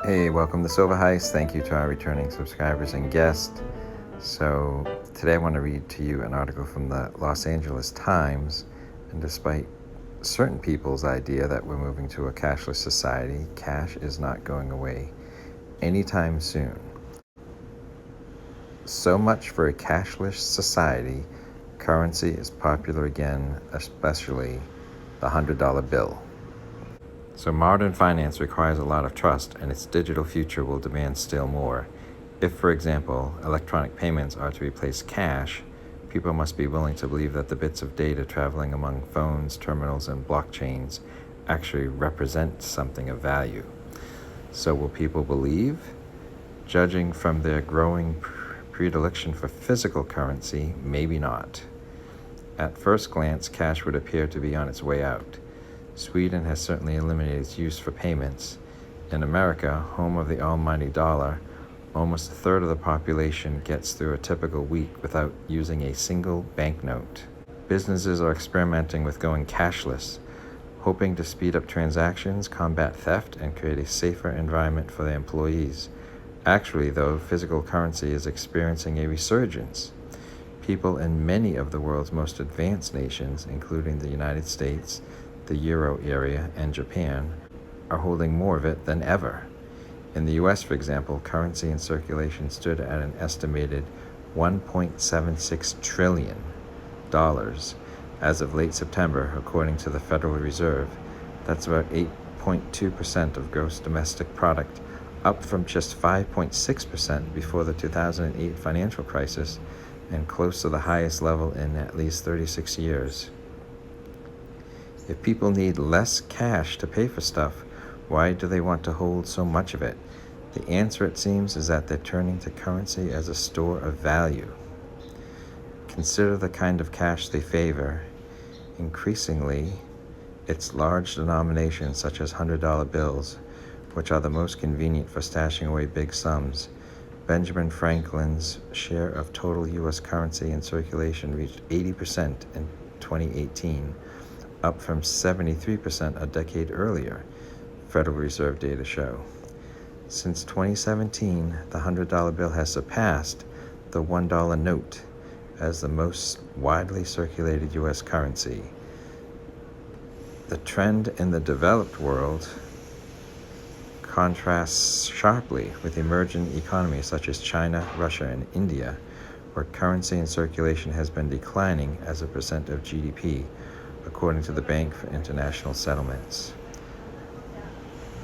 Hey, welcome to Silver Heist. Thank you to our returning subscribers and guests. So today I want to read to you an article from the Los Angeles Times. And despite certain people's idea that we're moving to a cashless society, cash is not going away anytime soon. So much for a cashless society. Currency is popular again, especially the $100 bill. So modern finance requires a lot of trust, and its digital future will demand still more. If, for example, electronic payments are to replace cash, people must be willing to believe that the bits of data traveling among phones, terminals, and blockchains actually represent something of value. So will people believe? Judging from their growing predilection for physical currency, maybe not. At first glance, cash would appear to be on its way out. Sweden has certainly eliminated its use for payments. In America, home of the almighty dollar, almost a third of the population gets through a typical week without using a single banknote. Businesses are experimenting with going cashless, hoping to speed up transactions, combat theft, and create a safer environment for their employees. Actually, though, physical currency is experiencing a resurgence. People in many of the world's most advanced nations, including the United States, the Euro area, and Japan, are holding more of it than ever. In the US, for example, currency in circulation stood at an estimated $1.76 trillion as of late September, according to the Federal Reserve. That's about 8.2% of gross domestic product, up from just 5.6% before the 2008 financial crisis, and close to the highest level in at least 36 years. If people need less cash to pay for stuff, why do they want to hold so much of it? The answer, it seems, is that they're turning to currency as a store of value. Consider the kind of cash they favor. Increasingly, it's large denominations such as $100 bills, which are the most convenient for stashing away big sums. Benjamin Franklin's share of total U.S. currency in circulation reached 80% in 2018, up from 73% a decade earlier, Federal Reserve data show. Since 2017, the $100 bill has surpassed the $1 note as the most widely circulated U.S. currency. The trend in the developed world contrasts sharply with emerging economies such as China, Russia, and India, where currency in circulation has been declining as a percent of GDP, according to the Bank for International Settlements.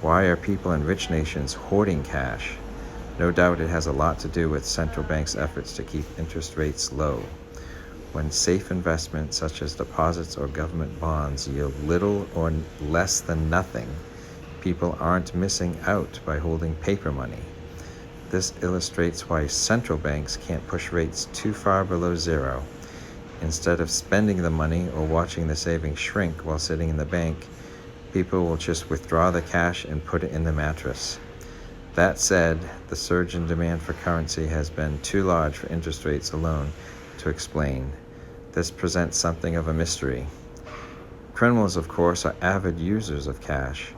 Why are people in rich nations hoarding cash? No doubt it has a lot to do with central banks' efforts to keep interest rates low. When safe investments such as deposits or government bonds yield little or less than nothing, people aren't missing out by holding paper money. This illustrates why central banks can't push rates too far below zero. Instead of spending the money or watching the savings shrink while sitting in the bank, people will just withdraw the cash and put it in the mattress. That said, the surge in demand for currency has been too large for interest rates alone to explain. This presents something of a mystery. Criminals, of course, are avid users of cash,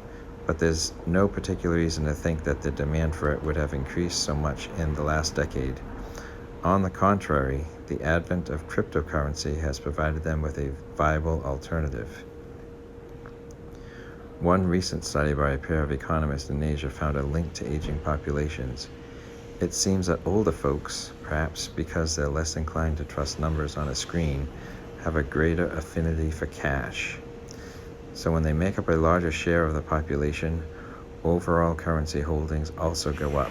but there's no particular reason to think that the demand for it would have increased so much in the last decade. On the contrary, the advent of cryptocurrency has provided them with a viable alternative. One recent study by a pair of economists in Asia found a link to aging populations. It seems that older folks, perhaps because they're less inclined to trust numbers on a screen, have a greater affinity for cash. So when they make up a larger share of the population, overall currency holdings also go up.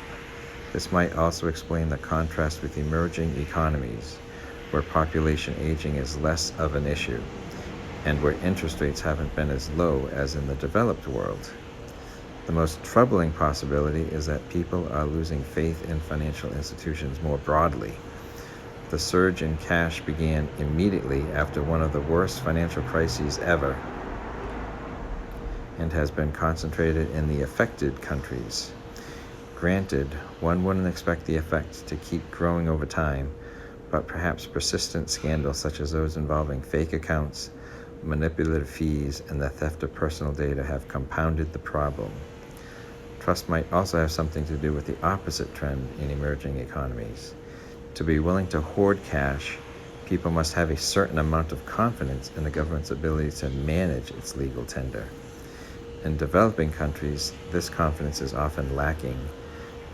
This might also explain the contrast with emerging economies, where population aging is less of an issue, and where interest rates haven't been as low as in the developed world. The most troubling possibility is that people are losing faith in financial institutions more broadly. The surge in cash began immediately after one of the worst financial crises ever, and has been concentrated in the affected countries. Granted, one wouldn't expect the effect to keep growing over time, but perhaps persistent scandals such as those involving fake accounts, manipulative fees, and the theft of personal data have compounded the problem. trust might also have something to do with the opposite trend in emerging economies. To be willing to hoard cash, people must have a certain amount of confidence in the government's ability to manage its legal tender. In developing countries, this confidence is often lacking.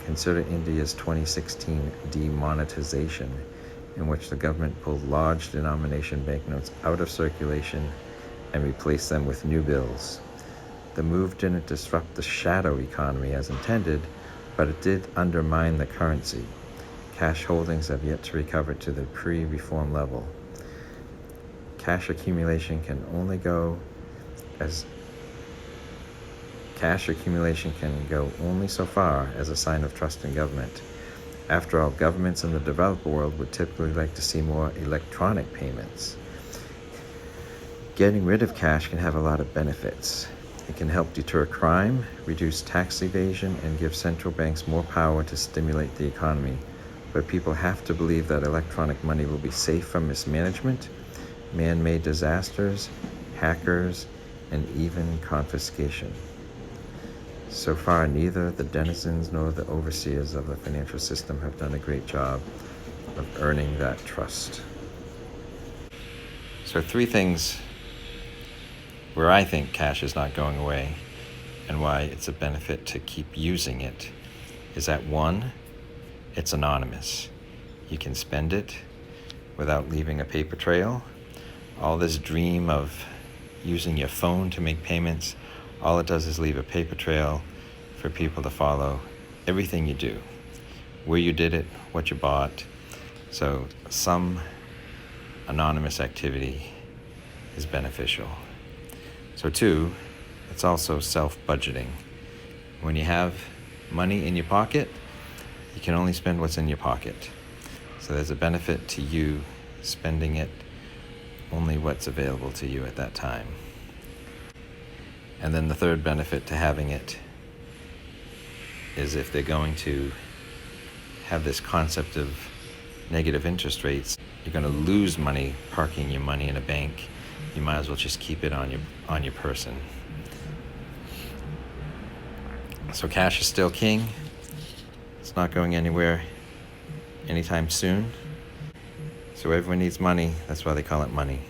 Consider India's 2016 demonetization, in which the government pulled large denomination banknotes out of circulation and replaced them with new bills. The move didn't disrupt the shadow economy as intended, but it did undermine the currency. Cash holdings have yet to recover to the pre-reform level. Cash accumulation can go only so far as a sign of trust in government. After all, governments in the developed world would typically like to see more electronic payments. Getting rid of cash can have a lot of benefits. It can help deter crime, reduce tax evasion, and give central banks more power to stimulate the economy. But people have to believe that electronic money will be safe from mismanagement, man-made disasters, hackers, and even confiscation. So far, neither the denizens nor the overseers of the financial system have done a great job of earning that trust. So 3 things where I think cash is not going away and why it's a benefit to keep using it is that 1, it's anonymous. You can spend it without leaving a paper trail. All this dream of using your phone to make payments, all it does is leave a paper trail for people to follow everything you do, where you did it, what you bought. So some anonymous activity is beneficial. So 2, it's also self-budgeting. When you have money in your pocket, you can only spend what's in your pocket. So there's a benefit to you spending it only what's available to you at that time. And then the third benefit to having it is if they're going to have this concept of negative interest rates, you're going to lose money parking your money in a bank. You might as well just keep it on your person. So cash is still king. It's not going anywhere anytime soon. So everyone needs money. That's why they call it money.